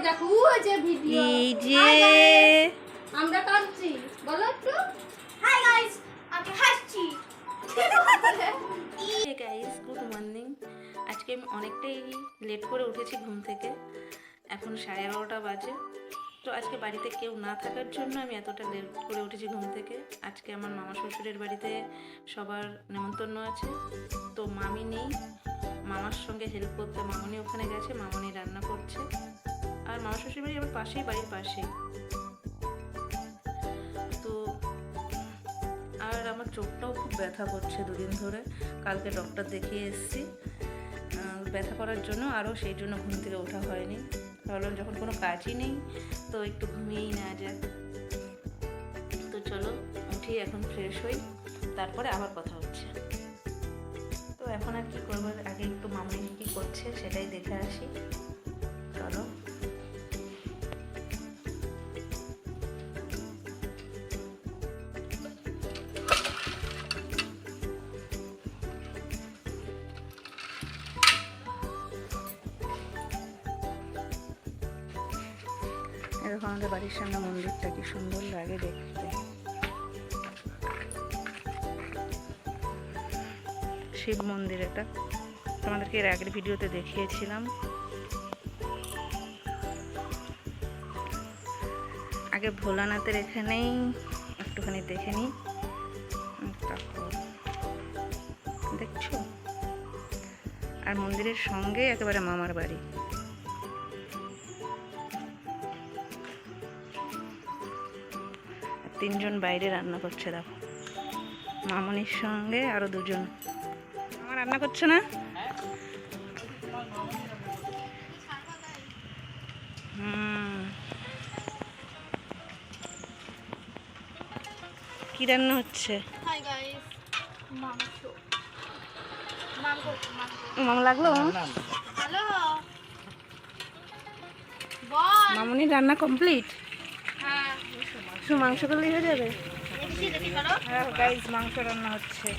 দেখো ওই যে ভিডিও এই যে আমরা কাঁদছি বলো একটু হাই গাইস আমি হাসছি হে গাইস গুড মর্নিং। আজকে আমি অনেকটাই লেট করে উঠেছি ঘুম থেকে, এখন 11:30 বাজে। তো আজকে বাড়িতে কেউ না থাকার জন্য আমি এতটা লেট করে উঠেছি ঘুম থেকে। আজকে আমার মামা শ্বশুরের বাড়িতে সবার নেমন্তন্ন আছে, তো মামি নেই, মামার সঙ্গে হেল্প করতে মামনি ওখানে গেছে, মামনি রান্না করছে। আর মামা শ্বশুরের বাড়ি আমার পাশেই, বাড়ির পাশেই। তো আর আমার চোখটাও খুব ব্যথা করছে দুদিন ধরে, কালকে ডক্টর দেখিয়ে এসেছি ব্যথা করার জন্য, আরও সেই জন্য ঘুম থেকে ওঠা হয়নি। ভাবলাম যখন কোনো কাজই নেই তো একটু ঘুমিয়েই না যায়। তো চলো উঠি, এখন ফ্রেশ হই, তারপরে আবার কথা হচ্ছে। তো এখন আর কি করবো, আগে একটু মামনি কী করছে সেটাই দেখে আসি। চলো এরকম আমাদের বাড়ির সামনে মন্দিরটা কি সুন্দর লাগে দেখতে। শিব মন্দির এটা, তোমাদেরকে এর আগের ভিডিওতে দেখিয়েছিলাম। আগে ভোলানাথের এখানেই একটুখানি দেখে নিই, দেখছো? আর মন্দিরের সঙ্গে একেবারে মামার বাড়ি। তিনজন বাইরে রান্না করছে, দেখো মামনির সঙ্গে আরো দুজন। আমার রান্না করছে না? কি রান্না হচ্ছে? হাই গাইস মাংস মামা লাগলো? হ্যালো বল মামনি রান্না কমপ্লিট? হ্যাঁ শুধু মাংস করলেই হয়ে যাবে? দেখি রেডি করো হ্যাঁ গাইস, মাংস রান্না হচ্ছে,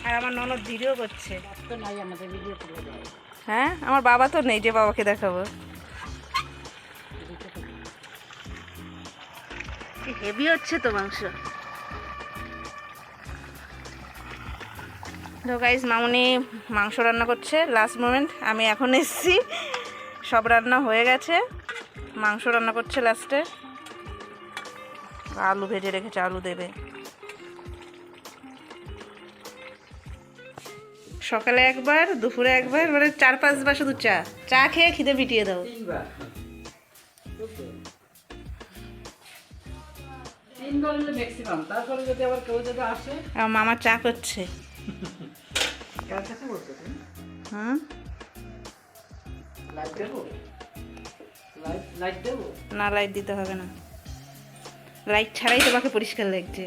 আর আমার ননদ ভিডিও করছে। হ্যাঁ, আমার বাবা তো নেই যে বাবাকে দেখাবো। হেভি হচ্ছে তো মাংস। তো গাইস মামনি মাংস রান্না করছে, লাস্ট মোমেন্ট। আমি এখন এসেছি, সব রান্না হয়ে গেছে, মাংস রান্না করছে লাস্টে। আলু ভেজে রেখেছে, আলু দেবে। সকালে একবার, দুপুরে একবার, মানে 4-5 বার শুধু চা চা খেয়ে খিদে মিটিয়ে দাও। আমার মামা চা করছে। হুম, না লাইট দিতে হবে না, লাইট ছাড়াই তোমাকে পরিষ্কার লাগছে।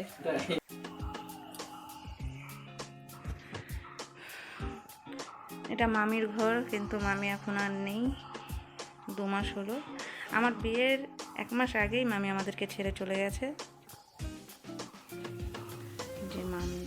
এটা মামির ঘর, কিন্তু মামি এখন আর নেই, 2 মাস হলো। আমার বিয়ের 1 মাস আগেই মামি আমাদেরকে ছেড়ে চলে গেছে। যে মামি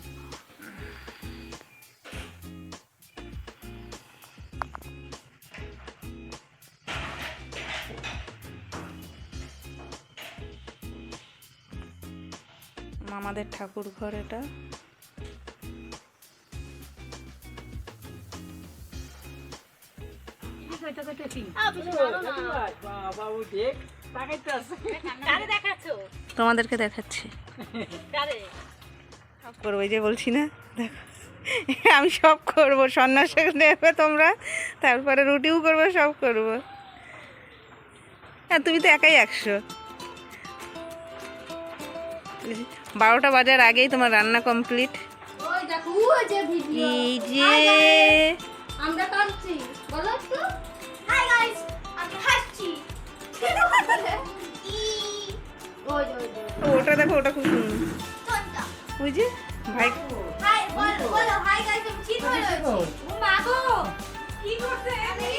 মামাদের ঠাকুর ঘর এটা। তোমাদেরকে দেখাচ্ছি, সব করবো, এই যে বলছি না, দেখো আমি সব করবো, সন্ন্যাস নেবে তোমরা, তারপরে রুটিও করবো, সব করবো। হ্যাঁ, তুমি তো একাই 100। 12টা বাজার আগেই তোমার রান্না কমপ্লিট। ওই দেখো ওই যে ভিডিও এই যে আমরা কাঁদছি বলো একটু হাই গাইস আমি হাসছি ওই ওটা দেখো, ওটা খুব সুন্দর। কোনটা ওই যে ভাই, হাই বলো বলো হাই গাইস আমি চিট হয়ে রয়েছি ও মা গো কি করতে আমি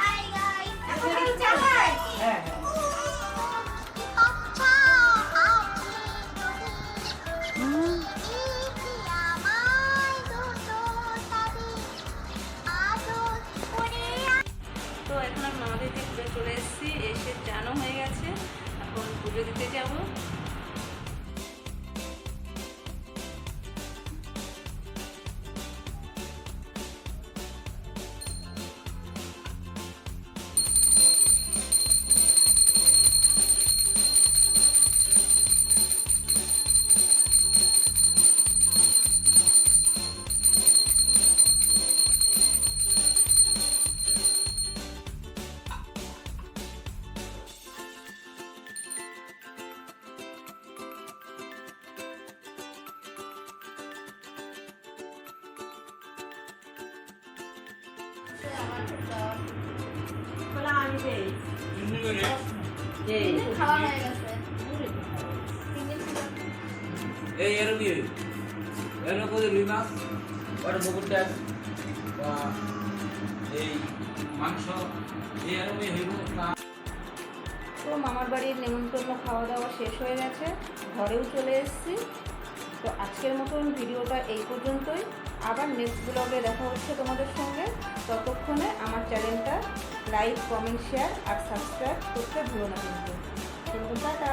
হাই গাইস এখন কি চালাই হ্যাঁ আমাদের দিয়ে ঘুরে চলে এসেছি, এসে চানও হয়ে গেছে, এখন পুজো দিতে যাবো। খাওয়া হয়ে গেছে। এই এরকমই এরকম করে রুই মাছ ওটা বকুর ডাল বা এই মাংস এই এরকমই হইব। তো মামার বাড়ির নেমন্তন্ন খাওয়া দাওয়া শেষ হয়ে গেছে, ঘরেও চলে এসেছি। তো আজকের মতন ভিডিওটা এই পর্যন্তই। আবার নেক্সট ব্লগে দেখা হচ্ছে তোমাদের সঙ্গে। ততক্ষণে আমার চ্যানেলটা লাইক, কমেন্ট, শেয়ার আর সাবস্ক্রাইব করতে ভুলো না কিন্তু। টাটা।